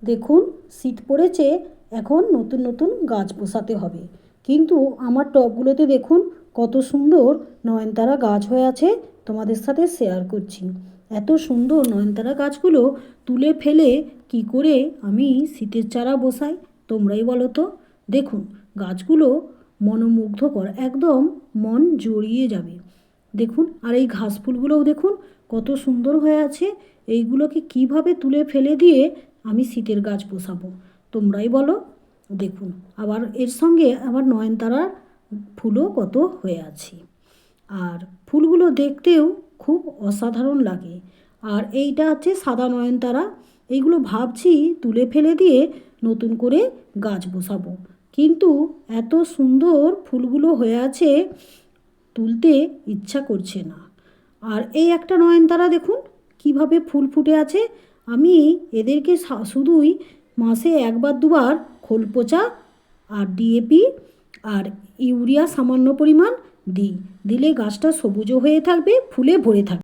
দেখুন, শীত পড়েছে, এখন নতুন নতুন গাছ বসাতে হবে। কিন্তু আমার টবগুলোতে দেখুন কত সুন্দর নয়নতারা গাছ হয়ে আছে, তোমাদের সাথে শেয়ার করছি। এত সুন্দর নয়নতারা গাছগুলো তুলে ফেলে কি করে আমি শীতের চারা বসাই, তোমরাই বলো তো। দেখুন, গাছগুলো মনোমুগ্ধকর, একদম মন জড়িয়ে যাবে। দেখুন, আর এই ঘাস ফুলগুলোও দেখুন কত সুন্দর হয়ে আছে। এইগুলোকে কিভাবে তুলে ফেলে দিয়ে আমি শীতের গাছ বসাবো, তোমরাই বলো। দেখুন, আবার এর সঙ্গে আবার নয়নতারার ফুলও কত হয়ে আছে। আর ফুলগুলো দেখতেও খুব অসাধারণ লাগে। আর এইটা হচ্ছে সাদা নয়নতারা। এইগুলো ভাবছি তুলে ফেলে দিয়ে নতুন করে গাছ বসাবো, কিন্তু এত সুন্দর ফুলগুলো হয়ে আছে, তুলতে ইচ্ছা করছে না। আর এই একটা নয়নতারা দেখুন কিভাবে ফুল ফুটে আছে। আমি এদেরকে শুধুই মাসে একবার দুবার খোল পচা আর ডিএপি আর ইউরিয়া সামান্য পরিমাণ দিই, দিলে গাছটা সবুজও হয়ে থাকবে, ফুলে ভরে থাকবে।